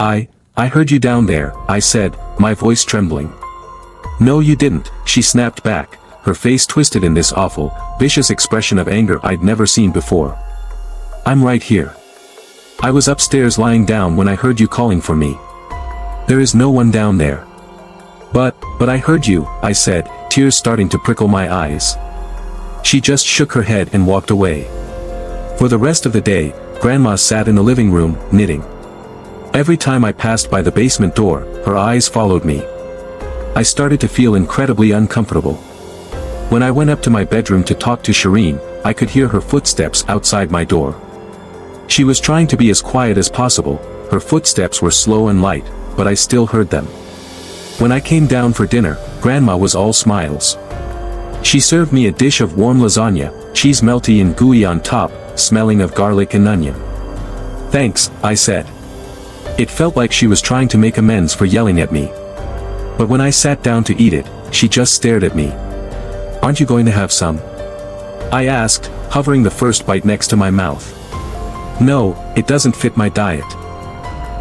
I heard you down there, I said, my voice trembling. No you didn't, she snapped back, her face twisted in this awful, vicious expression of anger I'd never seen before. I'm right here. I was upstairs lying down when I heard you calling for me. There is no one down there. But I heard you, I said, tears starting to prickle my eyes. She just shook her head and walked away. For the rest of the day, Grandma sat in the living room, knitting. Every time I passed by the basement door, her eyes followed me. I started to feel incredibly uncomfortable. When I went up to my bedroom to talk to Shireen, I could hear her footsteps outside my door. She was trying to be as quiet as possible, her footsteps were slow and light, but I still heard them. When I came down for dinner, Grandma was all smiles. She served me a dish of warm lasagna, cheese melty and gooey on top, smelling of garlic and onion. Thanks, I said. It felt like she was trying to make amends for yelling at me. But when I sat down to eat it, she just stared at me. Aren't you going to have some? I asked, hovering the first bite next to my mouth. No, it doesn't fit my diet.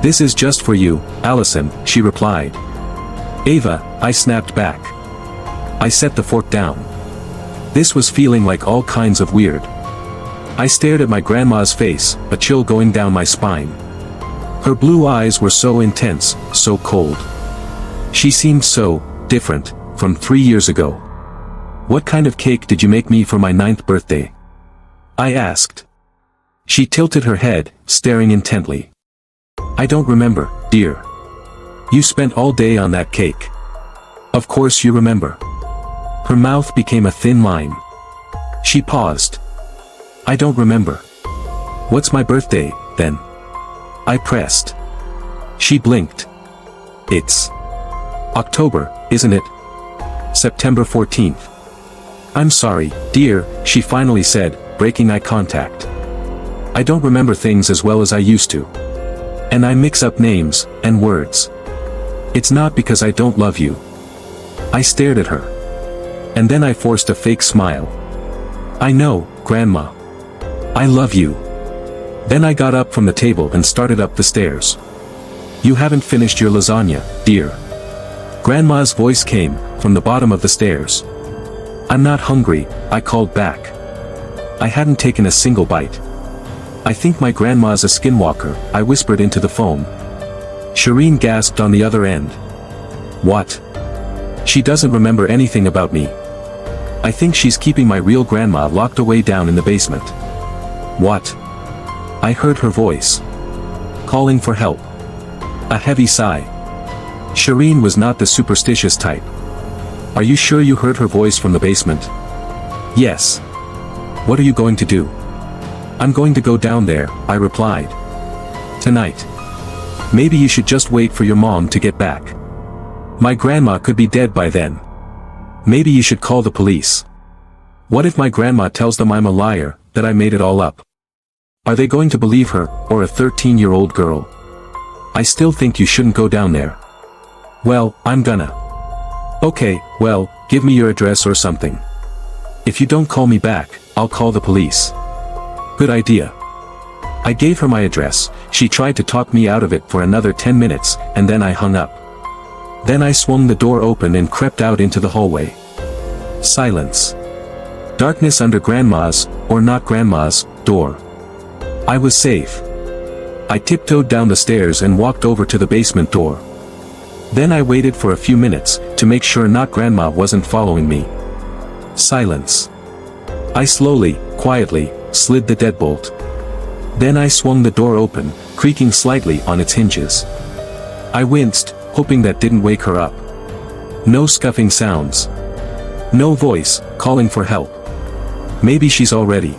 This is just for you, Allison, she replied. Ava, I snapped back. I set the fork down. This was feeling like all kinds of weird. I stared at my grandma's face, a chill going down my spine. Her blue eyes were so intense, so cold. She seemed so different from 3 years ago. What kind of cake did you make me for my 9th birthday? I asked. She tilted her head, staring intently. I don't remember, dear. You spent all day on that cake. Of course you remember. Her mouth became a thin line. She paused. I don't remember. What's my birthday, then? I pressed. She blinked. It's October, isn't it? September 14th. I'm sorry, dear, she finally said, breaking eye contact. I don't remember things as well as I used to. And I mix up names and words. It's not because I don't love you. I stared at her. And then I forced a fake smile. I know, Grandma. I love you. Then I got up from the table and started up the stairs. You haven't finished your lasagna, dear. Grandma's voice came from the bottom of the stairs. I'm not hungry, I called back. I hadn't taken a single bite. I think my grandma's a skinwalker, I whispered into the phone. Shireen gasped on the other end. What? She doesn't remember anything about me. I think she's keeping my real grandma locked away down in the basement. What? I heard her voice. Calling for help. A heavy sigh. Shireen was not the superstitious type. Are you sure you heard her voice from the basement? Yes. What are you going to do? I'm going to go down there, I replied. Tonight. Maybe you should just wait for your mom to get back. My grandma could be dead by then. Maybe you should call the police. What if my grandma tells them I'm a liar, that I made it all up? Are they going to believe her, or a 13-year-old girl? I still think you shouldn't go down there. Well, I'm gonna. Okay, well, give me your address or something. If you don't call me back, I'll call the police. Good idea. I gave her my address, she tried to talk me out of it for another 10 minutes, and then I hung up. Then I swung the door open and crept out into the hallway. Silence. Darkness under Grandma's, or not Grandma's, door. I was safe. I tiptoed down the stairs and walked over to the basement door. Then I waited for a few minutes, to make sure not Grandma wasn't following me. Silence. I slowly, quietly, slid the deadbolt. Then I swung the door open, creaking slightly on its hinges. I winced, hoping that didn't wake her up. No scuffing sounds. No voice, calling for help. Maybe she's already.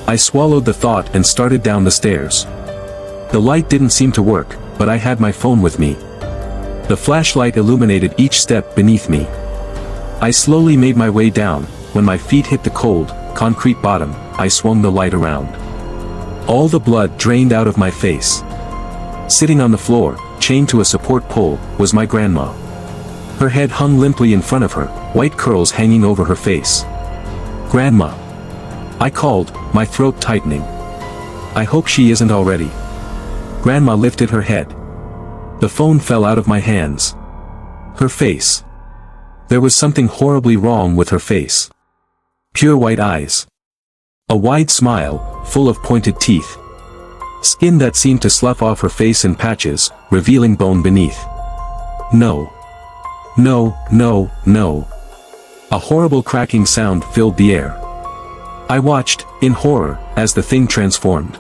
I swallowed the thought and started down the stairs. The light didn't seem to work, but I had my phone with me. The flashlight illuminated each step beneath me. I slowly made my way down. When my feet hit the cold, concrete bottom, I swung the light around. All the blood drained out of my face. Sitting on the floor, chained to a support pole, was my grandma. Her head hung limply in front of her, white curls hanging over her face. Grandma. I called, my throat tightening. I hope she isn't already. Grandma lifted her head. The phone fell out of my hands. Her face. There was something horribly wrong with her face. Pure white eyes. A wide smile, full of pointed teeth. Skin that seemed to slough off her face in patches, revealing bone beneath. No. No, no, no. A horrible cracking sound filled the air. I watched, in horror, as the thing transformed.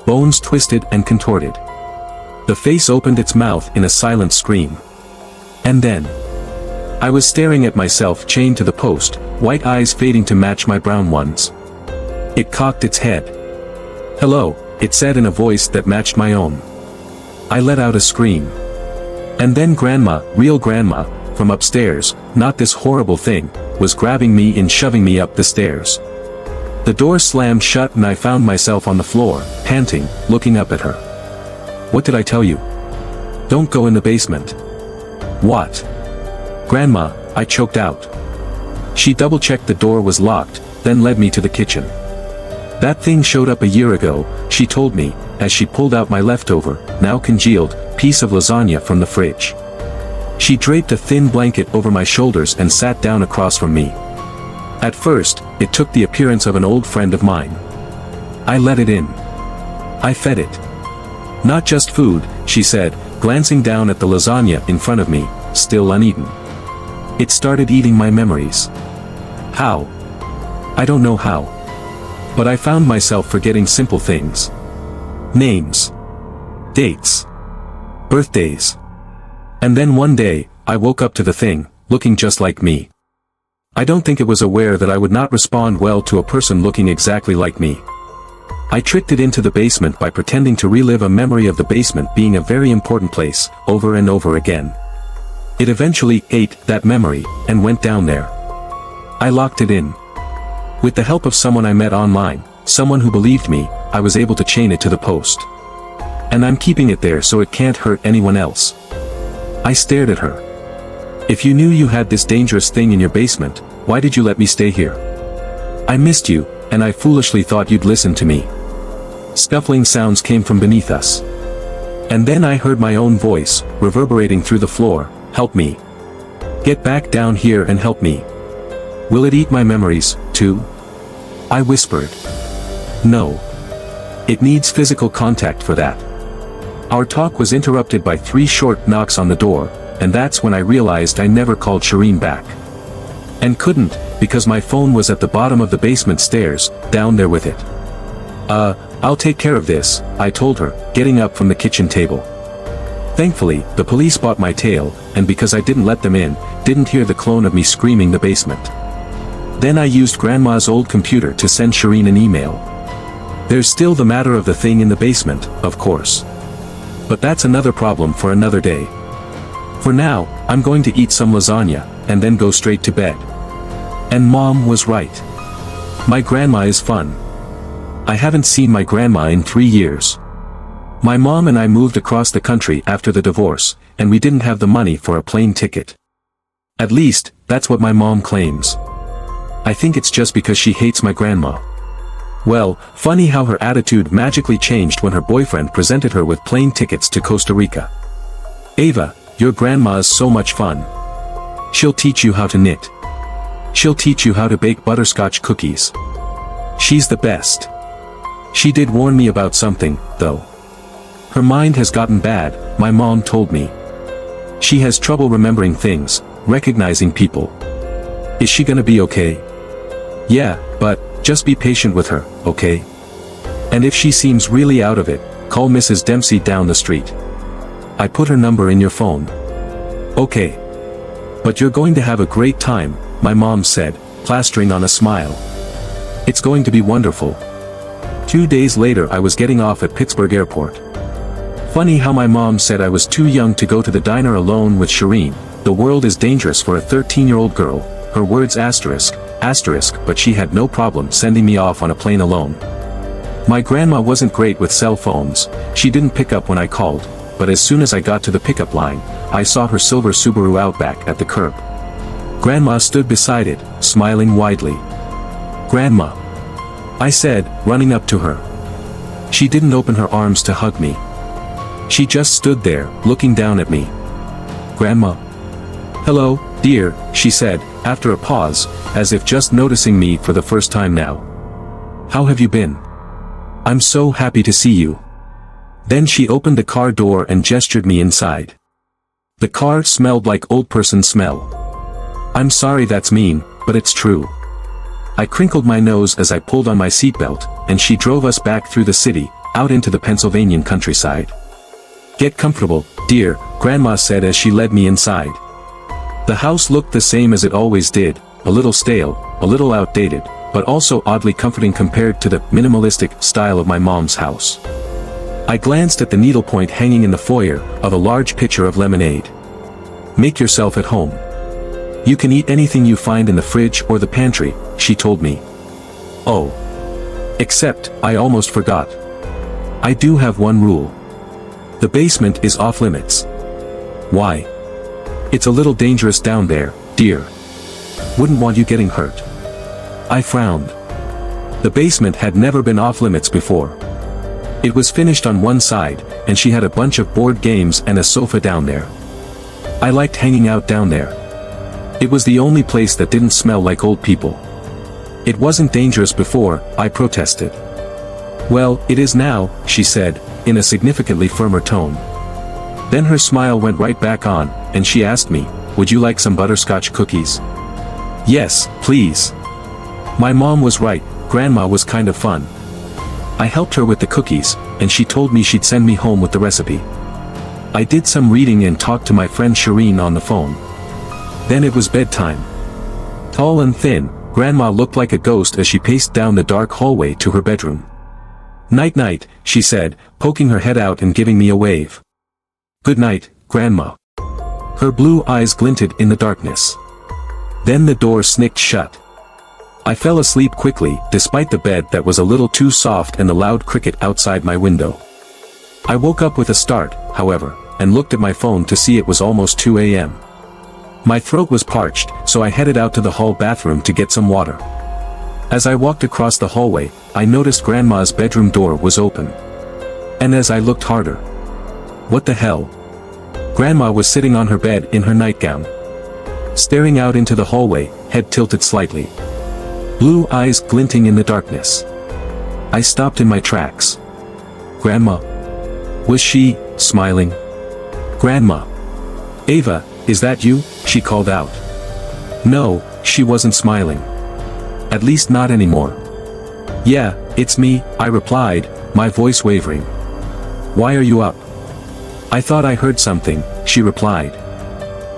Bones twisted and contorted. The face opened its mouth in a silent scream. And then, I was staring at myself chained to the post, white eyes fading to match my brown ones. It cocked its head. "Hello," it said in a voice that matched my own. I let out a scream. And then Grandma, real Grandma, from upstairs, not this horrible thing, was grabbing me and shoving me up the stairs. The door slammed shut and I found myself on the floor, panting, looking up at her. "What did I tell you? Don't go in the basement." "What?" "Grandma," I choked out. She double-checked the door was locked, then led me to the kitchen. "That thing showed up a year ago," she told me, as she pulled out my leftover, now congealed, piece of lasagna from the fridge. She draped a thin blanket over my shoulders and sat down across from me. At first, it took the appearance of an old friend of mine. I let it in. I fed it. "Not just food," she said, glancing down at the lasagna in front of me, still uneaten. It started eating my memories. How? I don't know how. But I found myself forgetting simple things. Names. Dates. Birthdays. And then one day, I woke up to the thing, looking just like me. I don't think it was aware that I would not respond well to a person looking exactly like me. I tricked it into the basement by pretending to relive a memory of the basement being a very important place, over and over again. It eventually ate that memory, and went down there. I locked it in. With the help of someone I met online, someone who believed me, I was able to chain it to the post. And I'm keeping it there so it can't hurt anyone else. I stared at her. "If you knew you had this dangerous thing in your basement, why did you let me stay here? I missed you, and I foolishly thought you'd listen to me." Scuffling sounds came from beneath us. And then I heard my own voice, reverberating through the floor, "Help me. Get back down here and help me. Will it eat my memories, too?" I whispered. "No. It needs physical contact for that." Our talk was interrupted by 3 short knocks on the door, and that's when I realized I never called Shireen back. And couldn't, because my phone was at the bottom of the basement stairs, down there with it. I'll take care of this," I told her, getting up from the kitchen table. Thankfully, the police bought my tale, and because I didn't let them in, didn't hear the clone of me screaming the basement. Then I used Grandma's old computer to send Shireen an email. There's still the matter of the thing in the basement, of course. But that's another problem for another day. For now, I'm going to eat some lasagna, and then go straight to bed. And Mom was right. My grandma is fun. I haven't seen my grandma in 3 years. My mom and I moved across the country after the divorce, and we didn't have the money for a plane ticket. At least, that's what my mom claims. I think it's just because she hates my grandma. Well, funny how her attitude magically changed when her boyfriend presented her with plane tickets to Costa Rica. "Ava, your grandma is so much fun. She'll teach you how to knit. She'll teach you how to bake butterscotch cookies. She's the best." She did warn me about something, though. Her mind has gotten bad, my mom told me. She has trouble remembering things, recognizing people. Is she gonna be okay? Yeah, but just be patient with her, okay? And if she seems really out of it, call Mrs. Dempsey down the street. I put her number in your phone. Okay. But you're going to have a great time, my mom said, plastering on a smile. It's going to be wonderful. 2 days later I was getting off at Pittsburgh Airport. Funny how my mom said I was too young to go to the diner alone with Shireen. The world is dangerous for a 13-year-old girl, her words asterisk, but she had no problem sending me off on a plane alone. My grandma wasn't great with cell phones, she didn't pick up when I called, but as soon as I got to the pickup line, I saw her silver Subaru Outback at the curb. Grandma stood beside it, smiling widely. "Grandma," I said, running up to her. She didn't open her arms to hug me. She just stood there, looking down at me. "Grandma?" "Hello, dear," she said, after a pause, as if just noticing me for the first time now. "How have you been? I'm so happy to see you." Then she opened the car door and gestured me inside. The car smelled like old person smell. "I'm sorry that's mean, but it's true." I crinkled my nose as I pulled on my seatbelt, and she drove us back through the city, out into the Pennsylvanian countryside. "Get comfortable, dear," Grandma said as she led me inside. The house looked the same as it always did, a little stale, a little outdated, but also oddly comforting compared to the minimalistic style of my mom's house. I glanced at the needlepoint hanging in the foyer of a large pitcher of lemonade. "Make yourself at home. You can eat anything you find in the fridge or the pantry," she told me. "Oh. Except, I almost forgot. I do have one rule. The basement is off limits." "Why?" "It's a little dangerous down there, dear. Wouldn't want you getting hurt." I frowned. The basement had never been off limits before. It was finished on one side, and she had a bunch of board games and a sofa down there. I liked hanging out down there. It was the only place that didn't smell like old people. "It wasn't dangerous before," I protested. "Well, it is now," she said, in a significantly firmer tone. Then her smile went right back on, and she asked me, "Would you like some butterscotch cookies?" "Yes, please." My mom was right, Grandma was kind of fun. I helped her with the cookies, and she told me she'd send me home with the recipe. I did some reading and talked to my friend Shireen on the phone. Then it was bedtime. Tall and thin, Grandma looked like a ghost as she paced down the dark hallway to her bedroom. "Night-night," she said, poking her head out and giving me a wave. "Good night, Grandma." Her blue eyes glinted in the darkness. Then the door snicked shut. I fell asleep quickly, despite the bed that was a little too soft and the loud cricket outside my window. I woke up with a start, however, and looked at my phone to see it was almost 2 a.m. My throat was parched, so I headed out to the hall bathroom to get some water. As I walked across the hallway, I noticed Grandma's bedroom door was open. And as I looked harder, what the hell? Grandma was sitting on her bed in her nightgown, staring out into the hallway, head tilted slightly. Blue eyes glinting in the darkness. I stopped in my tracks. "Grandma?" Was she, smiling? "Grandma? Ava, is that you?" she called out. No, she wasn't smiling. At least not anymore. "Yeah, it's me," I replied, my voice wavering. "Why are you up?" "I thought I heard something," she replied.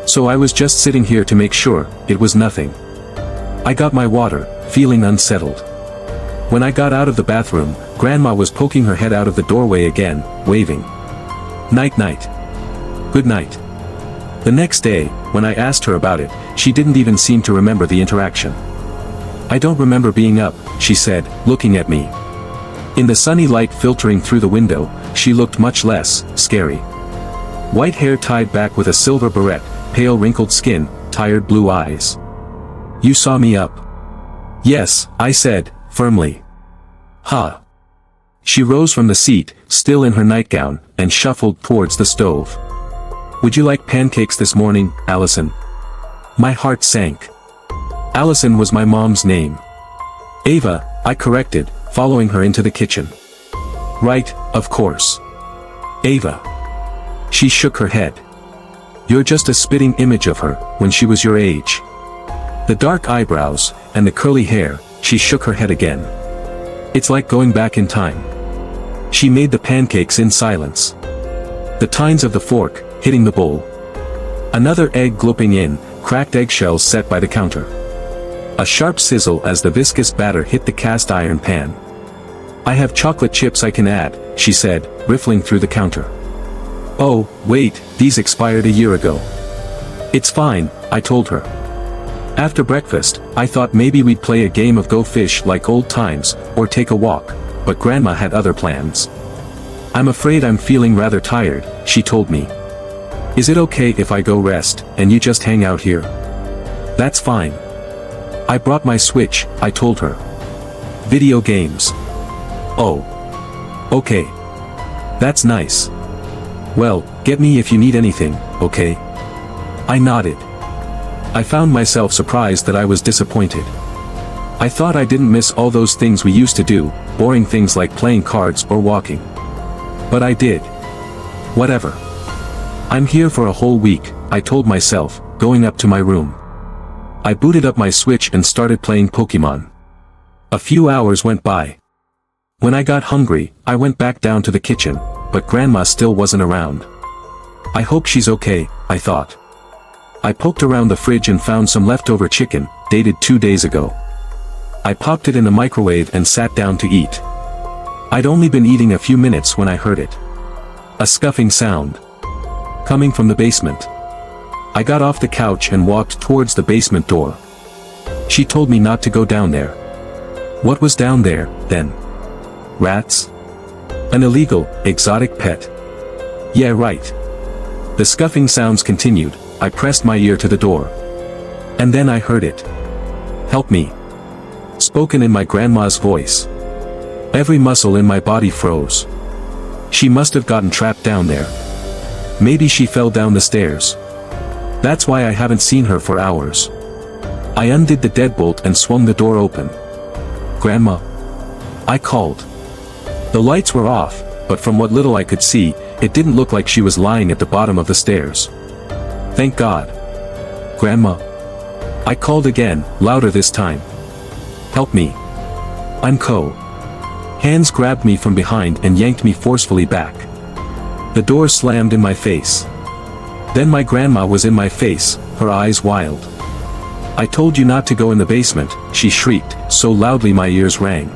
"So I was just sitting here to make sure, it was nothing." I got my water, feeling unsettled. When I got out of the bathroom, Grandma was poking her head out of the doorway again, waving. "Night-night. Good night." The next day, when I asked her about it, she didn't even seem to remember the interaction. "I don't remember being up," she said, looking at me. In the sunny light filtering through the window, she looked much less scary. White hair tied back with a silver barrette, pale wrinkled skin, tired blue eyes. "You saw me up?" "Yes," I said, firmly. "Ha." She rose from the seat, still in her nightgown, and shuffled towards the stove. "Would you like pancakes this morning, Allison?" My heart sank. Allison was my mom's name. "Ava," I corrected, following her into the kitchen. "Right, of course. Ava." She shook her head. "You're just a spitting image of her, when she was your age." The dark eyebrows, and the curly hair, she shook her head again. "It's like going back in time." She made the pancakes in silence. The tines of the fork, hitting the bowl. Another egg glopping in, cracked eggshells set by the counter. A sharp sizzle as the viscous batter hit the cast iron pan. "I have chocolate chips I can add," she said, riffling through the counter. "Oh, wait, these expired a year ago." "It's fine," I told her. After breakfast, I thought maybe we'd play a game of Go Fish like old times, or take a walk, but Grandma had other plans. "I'm afraid I'm feeling rather tired," she told me. "Is it okay if I go rest, and you just hang out here?" "That's fine. I brought my Switch," I told her. "Video games." "Oh. Okay. That's nice. Well, get me if you need anything, okay? I nodded. I found myself surprised that I was disappointed. I thought I didn't miss all those things we used to do, boring things like playing cards or walking. But I did. Whatever. I'm here for a whole week, I told myself, going up to my room. I booted up my Switch and started playing Pokemon. A few hours went by. When I got hungry, I went back down to the kitchen, but Grandma still wasn't around. I hope she's okay, I thought. I poked around the fridge and found some leftover chicken, dated 2 days ago. I popped it in the microwave and sat down to eat. I'd only been eating a few minutes when I heard it. A scuffing sound. Coming from the basement. I got off the couch and walked towards the basement door. She told me not to go down there. What was down there, then? Rats? An illegal, exotic pet? Yeah, right. The scuffing sounds continued. I pressed my ear to the door. And then I heard it. Help me. Spoken in my grandma's voice. Every muscle in my body froze. She must have gotten trapped down there. Maybe she fell down the stairs. That's why I haven't seen her for hours. I undid the deadbolt and swung the door open. Grandma? I called. The lights were off, but from what little I could see, it didn't look like she was lying at the bottom of the stairs. Thank God. Grandma? I called again, louder this time. Help me. I'm Co. Hands grabbed me from behind and yanked me forcefully back. The door slammed in my face. Then my grandma was in my face, her eyes wild. I told you not to go in the basement, she shrieked, so loudly my ears rang.